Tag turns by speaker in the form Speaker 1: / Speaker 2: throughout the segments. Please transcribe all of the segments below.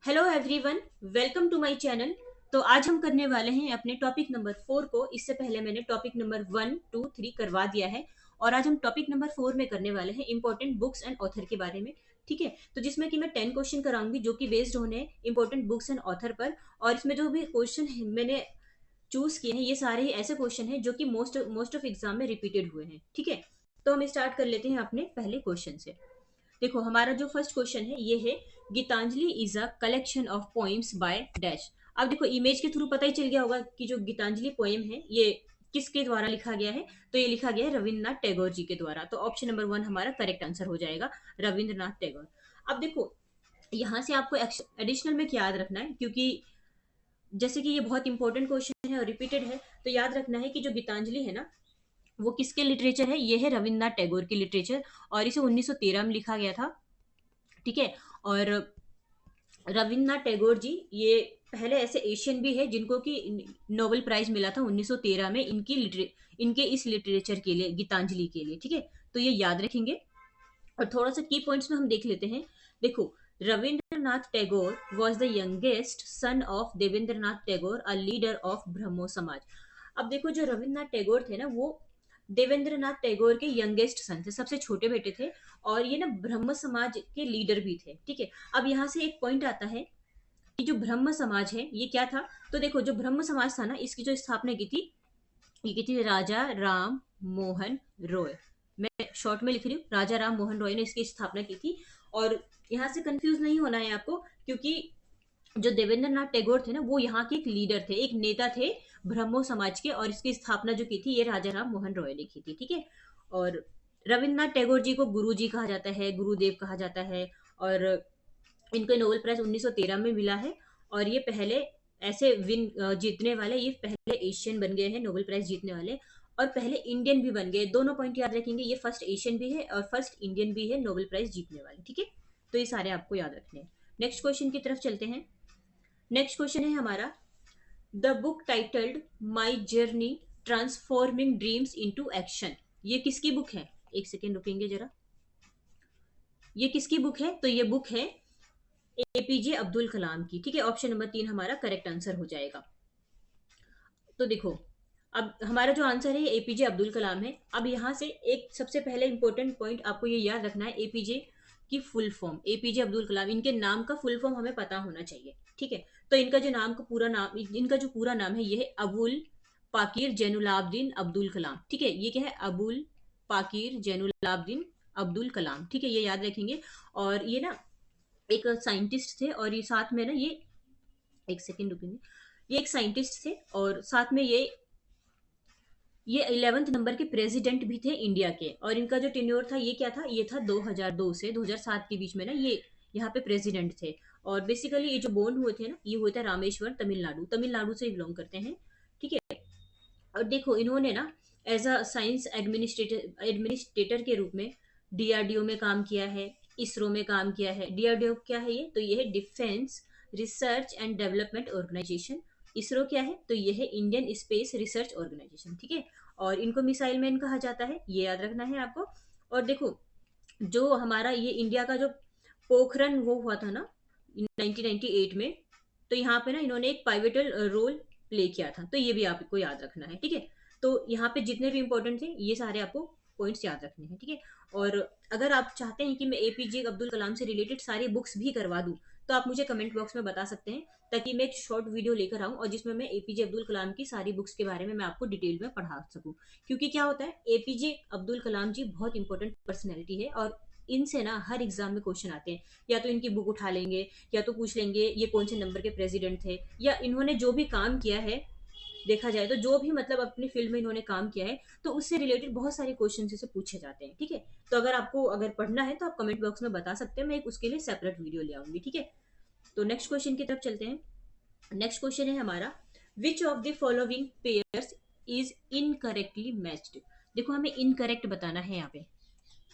Speaker 1: Hello everyone, welcome to my channel. तो आज हम करने वाले हैं अपने टॉपिक नंबर 4 को। इससे पहले मैंने टॉपिक नंबर 1, 2, 3 करवा दिया है और आज हम टॉपिक नंबर 4 में करने वाले हैं इंपॉर्टेंट बुक्स एंड ऑथर के बारे में। ठीक है, तो जिसमें कि मैं 10 क्वेश्चन कराऊंगी जो कि बेस्ड होने इंपॉर्टेंट बुक्स एंड ऑथर पर। और इसमें जो भी क्वेश्चन मैंने चूज किए हैं ये सारे ही ऐसे क्वेश्चन हैं जो कि मोस्ट ऑफ एग्जाम में रिपीटेड हुए हैं। ठीक है, तो हम स्टार्ट कर लेते हैं अपने पहले क्वेश्चन से। देखो, हमारा जो फर्स्ट क्वेश्चन है ये है, Gitanjali is a collection of poems by dash. अब देखो, इमेज के थ्रू पता ही चल गया होगा कि जो गीतांजलि पोएम है ये किसके द्वारा लिखा गया है। तो ये लिखा गया है रविन्द्रनाथ टैगोर जी के द्वारा। तो ऑप्शन नंबर 1 हमारा करेक्ट आंसर हो जाएगा, रविन्द्रनाथ टैगोर। अब देखो, यहाँ से आपको एडिशनल में क्या याद रखना है, क्योंकि जैसे कि ये बहुत इंपॉर्टेंट क्वेश्चन है और रिपीटेड है, तो याद रखना है कि जो गीतांजलि है ना, वो किसके लिटरेचर है, ये है रविन्द्रनाथ टैगोर की लिटरेचर। और इसे 1913 में लिखा गया था। ठीक है, और रविन्द्रनाथ टैगोर जी ये पहले ऐसे एशियन भी है जिनको कि नोबेल प्राइज मिला था 1913 में इनके इस लिटरेचर के लिए, गीतांजलि के लिए। ठीक है, तो ये याद रखेंगे। और थोड़ा सा की पॉइंट्स में हम देख लेते हैं। देखो, Rabindranath Tagore was the youngest son of Debendranath Tagore, a leader of Brahmo Samaj. अब देखो, जो रविन्द्रनाथ टैगोर थे ना, वो देवेंद्रनाथ टैगोर के यंगेस्ट सन थे, सबसे छोटे बेटे थे। और ये ना ब्रह्म समाज के लीडर भी थे। ठीक है, अब यहाँ से एक पॉइंट आता है कि जो ब्रह्म समाज है ये क्या था। तो देखो, जो ब्रह्म समाज था ना, इसकी जो स्थापना की थी, ये की थी राजा राम मोहन रॉय। मैं शॉर्ट में लिख रही हूँ, राजा राम मोहन रॉय ने इसकी स्थापना की थी। और यहाँ से कंफ्यूज नहीं होना है आपको, क्योंकि जो देवेंद्रनाथ टैगोर थे ना, वो यहाँ के एक लीडर थे, एक नेता थे ब्रह्मो समाज के। और इसकी स्थापना जो की थी ये राजा राम मोहन रॉय ने की थी। ठीक है, और रविन्द्रनाथ टैगोर जी को गुरु जी कहा जाता है, गुरुदेव कहा जाता है। और इनको नोबेल प्राइज 1913 में मिला है। और ये पहले ऐसे जीतने वाले, ये पहले एशियन बन गए हैं नोबेल प्राइज जीतने वाले। और पहले इंडियन भी बन गए। दोनों पॉइंट याद रखेंगे, ये फर्स्ट एशियन भी है और फर्स्ट इंडियन भी है नोबेल प्राइज जीतने वाले। ठीक है, तो ये सारे आपको याद रखने हैं। नेक्स्ट क्वेश्चन की तरफ चलते हैं। नेक्स्ट क्वेश्चन है हमारा, the book titled my journey transforming dreams into action. ये किसकी बुक है? एक सेकेंड रुकेंगे जरा। ये किसकी बुक है? तो ये बुक है एपीजे अब्दुल कलाम की। ठीक है, ऑप्शन नंबर 3 हमारा करेक्ट आंसर हो जाएगा। तो देखो, अब हमारा जो आंसर है एपीजे अब्दुल कलाम है। अब यहाँ से एक सबसे पहले इंपॉर्टेंट पॉइंट आपको ये याद रखना है, एपीजे की full form. APJ Abdul Kalam, इनके नाम का फुल फॉर्म हमें पता होना चाहिए। ठीक है, तो इनका जो नाम का पूरा नाम, इनका जो पूरा नाम है ये है अबुल पाकिर जैनुलाब्दीन अब्दुल कलाम। ठीक है, ये क्या है? अबुल पाकिर जैनुलाब्दीन अब्दुल कलाम। ठीक है, ये याद रखेंगे। और ये ना एक साइंटिस्ट थे, और ये साथ में ना ये, एक सेकेंड रुकेंगे, ये एक साइंटिस्ट थे और साथ में ये 11th नंबर के प्रेसिडेंट भी थे इंडिया के। और इनका जो टेन्योर था ये क्या था? ये था 2002 से 2007 के बीच में ना ये यहाँ पे प्रेसिडेंट थे। और बेसिकली ये जो बोर्न हुए थे ना, ये हुए थे रामेश्वर, तमिलनाडु। तमिलनाडु से बिलोंग करते हैं। ठीक है, और देखो, इन्होंने ना एज अ साइंस एडमिनिस्ट्रेटर के रूप में डीआरडीओ में काम किया है, इसरो में काम किया है। डीआरडीओ क्या है ये? तो ये है defence research and development organisation. ISRO क्या है? तो ये है इंडियन स्पेस रिसर्च ऑर्गेनाइजेशन। ठीक है, और इनको मिसाइल मैन कहा जाता है, ये याद रखना है आपको। और देखो, जो हमारा ये इंडिया का जो पोखरन वो हुआ था ना 1998 में, तो यहाँ पे ना इन्होंने एक पाइवेटल रोल प्ले किया था। तो ये भी आपको याद रखना है। ठीक है, तो यहाँ पे जितने भी इंपॉर्टेंट थे ये सारे आपको पॉइंट्स याद रखने हैं। ठीक है, और अगर आप चाहते हैं कि मैं एपीजे अब्दुल कलाम से रिलेटेड सारी बुक्स भी करवा दूं, तो आप मुझे कमेंट बॉक्स में बता सकते हैं, ताकि मैं एक शॉर्ट वीडियो लेकर आऊं और जिसमें मैं एपीजे अब्दुल कलाम की सारी बुक्स के बारे में मैं आपको डिटेल में पढ़ा सकूं। क्योंकि क्या होता है, एपीजे अब्दुल कलाम जी बहुत इंपॉर्टेंट पर्सनैलिटी है और इनसे ना हर एग्जाम में क्वेश्चन आते हैं। या तो इनकी बुक उठा लेंगे, या तो पूछ लेंगे ये कौन से नंबर के प्रेसिडेंट थे, या इन्होंने जो भी काम किया है, देखा जाए तो जो भी मतलब अपनी फील्ड में इन्होंने काम किया है, तो उससे रिलेटेड बहुत सारे क्वेश्चन से पूछे जाते हैं। ठीक है, तो अगर आपको अगर पढ़ना है तो आप कमेंट बॉक्स में बता सकते हैं, मैं एक उसके लिए सेपरेट वीडियो ले आऊंगी। ठीक है, तो नेक्स्ट क्वेश्चन की तरफ चलते हैं। नेक्स्ट क्वेश्चन है हमारा, which of the following pairs is incorrectly matched. देखो, हमें इनकरेक्ट बताना है यहाँ पे।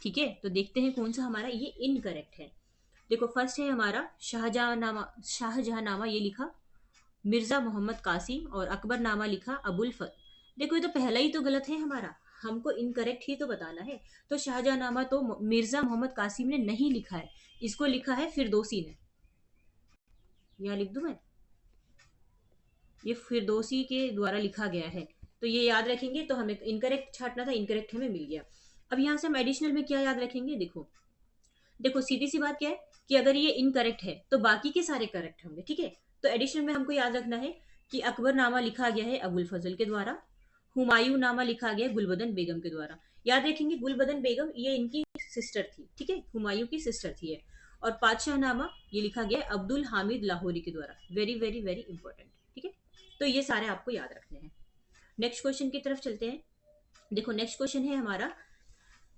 Speaker 1: ठीक है, तो देखते हैं कौन सा हमारा ये इनकरेक्ट है। देखो, फर्स्ट है हमारा शाहजहांनामा। शाहजहांनामा ये लिखा मिर्जा मोहम्मद कासिम, और अकबरनामा लिखा अबुल फत। देखो, ये तो पहला ही तो गलत है हमारा, हमको इनकरेक्ट ही तो बताना है। तो शाहजहांनामा तो मिर्जा मोहम्मद कासिम ने नहीं लिखा है, इसको लिखा है फिरदौसी ने। यहाँ लिख दूं मैं, ये फिरदौसी के द्वारा लिखा गया है। तो ये याद रखेंगे, तो हमें इनकरेक्ट छांटना था, इनकरेक्ट हमें मिल गया। अब यहाँ से हम एडिशनल में क्या याद रखेंगे, देखो देखो सीधी सी बात क्या है कि अगर ये इनकरेक्ट है तो बाकी के सारे करेक्ट होंगे, ठीक है। तो एडिशनल में हमको याद रखना है कि अकबरनामा लिखा गया है अबुल फजल के द्वारा, हुमायूं नामा लिखा गया है गुलबदन बेगम के द्वारा। याद रखेंगे गुलबदन बेगम ये इनकी सिस्टर थी, ठीक है, हुमायूं की सिस्टर थी ये। और पातशाह नामा ये लिखा गया है अब्दुल हामिद लाहौरी के द्वारा। वेरी वेरी वेरी इंपॉर्टेंट, ठीक है। तो ये सारे आपको याद रखने हैं। नेक्स्ट क्वेश्चन की तरफ चलते हैं। देखो नेक्स्ट क्वेश्चन है हमारा,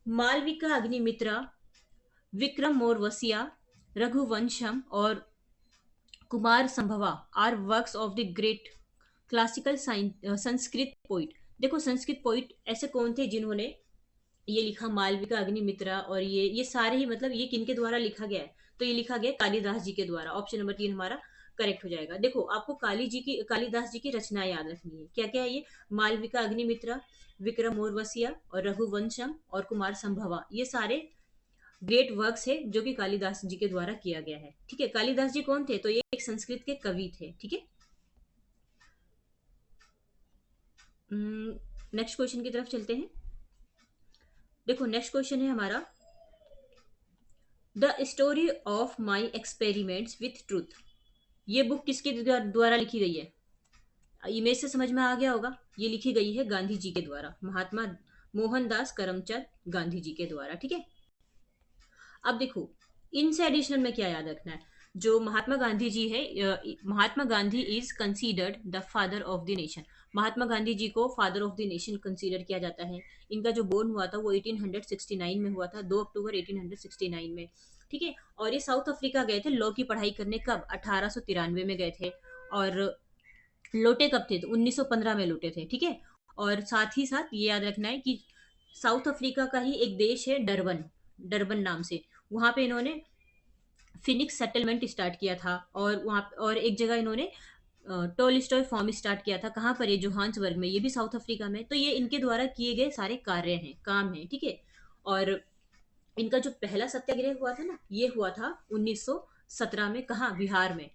Speaker 1: मालविका अग्निमित्रा, विक्रम मोरवसिया, रघुवंशम और Kumarasambhava are works of the great classical Sanskrit poet. देखो संस्कृत पोइट ऐसे कौन थे जिन्होंने ये लिखा, मालविका अग्निमित्रा और ये सारे ही, मतलब ये किनके द्वारा लिखा गया है, तो ये लिखा गया कालिदास जी के द्वारा। ऑप्शन नंबर 3 हमारा करेक्ट हो जाएगा। देखो आपको कालिदास जी की रचनाएं याद रखनी है। क्या क्या है ये, मालविका अग्निमित्रा, विक्रम मोरवसिया और रघुवंशम और कुमार संभवा, ये सारे ग्रेट वर्क्स है जो कि कालिदास जी के द्वारा किया गया है, ठीक है। कालिदास जी कौन थे, तो ये एक संस्कृत के कवि थे, ठीक है। नेक्स्ट क्वेश्चन की तरफ चलते हैं। देखो नेक्स्ट क्वेश्चन है हमारा, the story of my experiments with truth. ये बुक किसके द्वारा लिखी गई है, इमेज से समझ में आ गया होगा। ये लिखी गई है गांधी जी के द्वारा, महात्मा मोहनदास करमचंद गांधी जी के द्वारा, ठीक है। अब देखो इनसे एडिशनल में क्या याद रखना है, जो महात्मा गांधी जी है, Mahatma Gandhi is considered the father of the nation. Mahatma Gandhi ji को father of the nation considered किया जाता है। इनका जो बोर्न हुआ था वो 1869 में हुआ था, 2 अक्टूबर 1869 में, ठीक है। और ये साउथ अफ्रीका गए थे लॉ की पढ़ाई करने, कब, 1893 में गए थे। और लौटे कब थे, तो 1915 में लौटे थे, ठीक है। और साथ ही साथ ये याद रखना है कि साउथ अफ्रीका का ही एक देश है डरबन, डरबन नाम से, वहां पे इन्होंने फिनिक्स सेटलमेंट स्टार्ट किया था। और वहाँ और एक जगह इन्होंने टोलिस्टॉय फॉर्म स्टार्ट किया था, कहाँ पर, ये जोहान्सबर्ग में, ये भी साउथ अफ्रीका में। तो ये इनके द्वारा किए गए सारे कार्य हैं, काम हैं, ठीक है। और इनका जो पहला सत्याग्रह हुआ था ना, ये हुआ था 1917 में, कहाँ, बिहार में,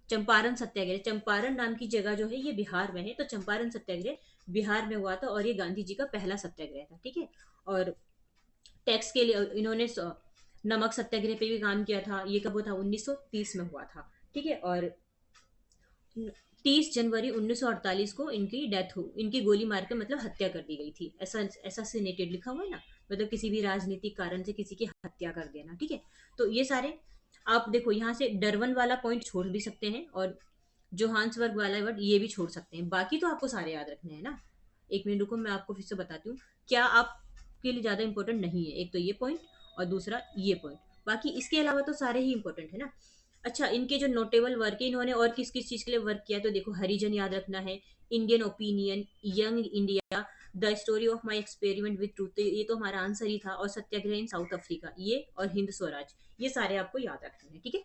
Speaker 1: चंपारण सत्याग्रह। चंपारण नाम की जगह जो है ये बिहार में है, तो चंपारण सत्याग्रह बिहार में हुआ था और ये गांधी जी का पहला सत्याग्रह था, ठीक है। और टैक्स के लिए इन्होंने नमक सत्याग्रह पे भी काम किया था, ये कब हुआ था, 1930 में हुआ था, ठीक है। और 30 जनवरी 1948 को इनकी डेथ हो, इनकी गोली मार के मतलब हत्या कर दी गई थी, ऐसा असैसिनेटेड लिखा हुआ है ना, मतलब किसी भी राजनीतिक कारण से किसी की हत्या कर देना, ठीक है। तो ये सारे आप देखो, यहाँ से डरवन वाला पॉइंट छोड़ भी सकते हैं और जोहान्सबर्ग वाला वर्ड ये भी छोड़ सकते हैं, बाकी तो आपको सारे याद रखने हैं ना। एक मिनट रुको, मैं आपको फिर से बताती हूँ क्या आपके लिए ज्यादा इंपॉर्टेंट नहीं है। एक तो ये पॉइंट और दूसरा ये पॉइंट, बाकी इसके अलावा तो सारे ही इंपॉर्टेंट है ना। अच्छा, इनके जो नोटेबल वर्क है, इन्होंने और किस किस चीज के लिए वर्क किया, तो देखो हरिजन याद रखना है, Indian opinion, young India, the story of my experiment with truth, ये तो हमारा आंसर ही था, और सत्याग्रह इन साउथ अफ्रीका, ये और हिंद स्वराज, ये सारे आपको याद रखने हैं, ठीक है।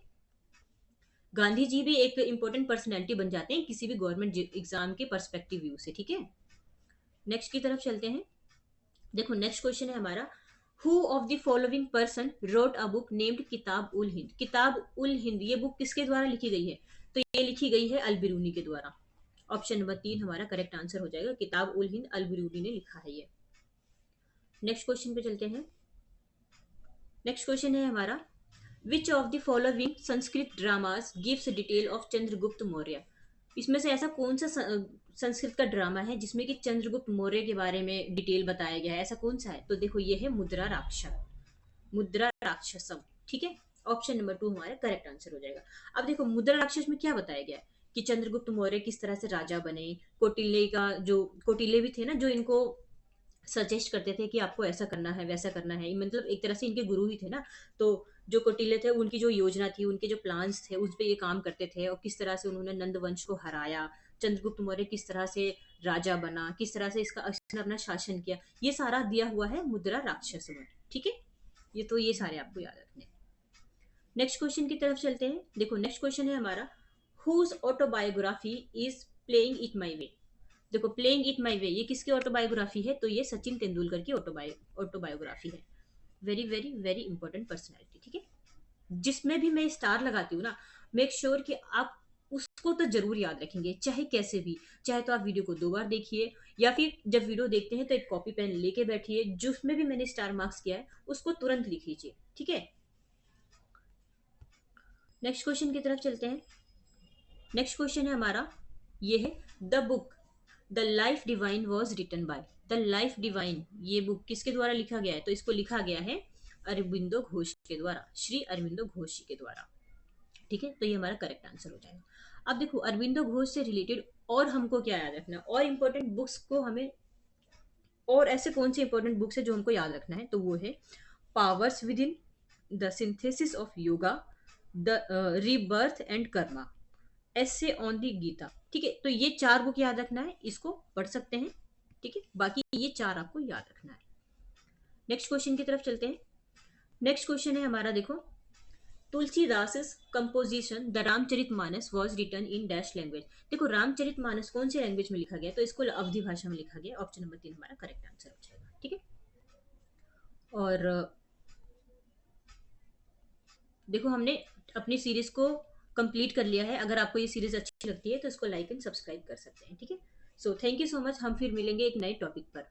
Speaker 1: गांधी जी भी एक इंपॉर्टेंट पर्सनैलिटी बन जाते हैं किसी भी गवर्नमेंट एग्जाम के पर्सपेक्टिव व्यू से, ठीक है। नेक्स्ट की तरफ चलते हैं। देखो नेक्स्ट क्वेश्चन है हमारा, who of the following person wrote a book named किताब उल हिंद। किताब उल हिंद ये बुक किसके द्वारा लिखी गई है, तो ये लिखी गई है अल बिरूनी के द्वारा। ऑप्शन नंबर 3 हमारा करेक्ट आंसर हो जाएगा, किताब उल हिंद अल बिरूनी ने लिखा है ये। नेक्स्ट क्वेश्चन पे चलते हैं। नेक्स्ट क्वेश्चन है हमारा, which of the following Sanskrit dramas gives detail of Chandragupta Maurya. इसमें से ऐसा कौन सा संस्कृत का ड्रामा है जिसमें कि चंद्रगुप्त मौर्य के बारे में डिटेल बताया गया है, ऐसा कौन सा है, तो देखो ये है मुद्रा राक्षस, मुद्रा राक्षसम, ठीक है। ऑप्शन नंबर 2 हमारा करेक्ट आंसर हो जाएगा। अब देखो मुद्रा राक्षस में क्या बताया गया है कि चंद्रगुप्त मौर्य किस तरह से राजा बने, कौटिल्य का जो, कौटिल्य भी थे ना जो इनको सजेस्ट करते थे कि आपको ऐसा करना है वैसा करना है, मतलब एक तरह से इनके गुरु ही थे ना। तो जो कौटिल्य थे उनकी जो योजना थी, उनके जो प्लान्स थे उस पे ये काम करते थे, और किस तरह से उन्होंने नंद वंश को हराया, चंद्रगुप्त मौर्य किस तरह से राजा बना, किस तरह से इसने अपना शासन किया, ये सारा दिया हुआ है मुद्रा राक्षस में, ठीक है। ये तो ये सारे आपको याद रखने हैं। नेक्स्ट क्वेश्चन की तरफ चलते हैं। देखो नेक्स्ट क्वेश्चन है हमारा, whose autobiography is playing it my way. देखो प्लेइंग इट माई वे ये किसकी ऑटोबायोग्राफी है, तो ये सचिन तेंदुलकर की ऑटोबायोग्राफी है। Very very very important personality, ठीक है। जिसमें भी मैं स्टार लगाती हूँ ना, मेक श्योर कि आप उसको तो जरूर याद रखेंगे, चाहे कैसे भी। चाहे तो आप वीडियो को 2 बार देखिए, या फिर जब वीडियो देखते हैं तो एक कॉपी पेन लेके बैठिए, जिसमें भी मैंने स्टार मार्क्स किया है उसको तुरंत लिख लीजिए, ठीक है। नेक्स्ट क्वेश्चन की तरफ चलते हैं। नेक्स्ट क्वेश्चन है हमारा, ये है, the book the life divine was written by. The life divine, ये बुक किसके द्वारा लिखा गया है? तो इसको लिखा गया है अरबिंदो घोष के द्वारा, श्री अरबिंदो घोष जी के द्वारा, ठीक है। तो ये हमारा करेक्ट आंसर हो जाएगा। अब देखो, अरबिंदो घोष से रिलेटेड और हमको क्या याद रखना है, और इंपॉर्टेंट बुक्स को हमें, और ऐसे कौन सी इंपॉर्टेंट बुक्स है जो हमको याद रखना है, तो वो है powers within, the synthesis of yoga, the rebirth and karma, essay on the Gita, ठीक है। तो ये 4 बुक याद रखना है, इसको पढ़ सकते हैं, ठीक है। बाकी ये 4 आपको याद रखना है। नेक्स्ट क्वेश्चन की तरफ चलते हैं। नेक्स्ट क्वेश्चन है हमारा, देखो, Tulsidas composition the Ramcharitmanas was written in dash language. देखो, रामचरितमानस कौन सी लैंग्वेज में लिखा गया? तो इसको अवधि भाषा में लिखा गया। ऑप्शन नंबर 3 हमारा करेक्ट आंसर हो जाएगा, ठीक है। और देखो, हमने अपनी सीरीज को कंप्लीट कर लिया है। अगर आपको ये सीरीज अच्छी लगती है तो इसको लाइक एंड सब्सक्राइब कर सकते हैं, ठीक है। So thank you so much, हम फिर मिलेंगे एक नए टॉपिक पर।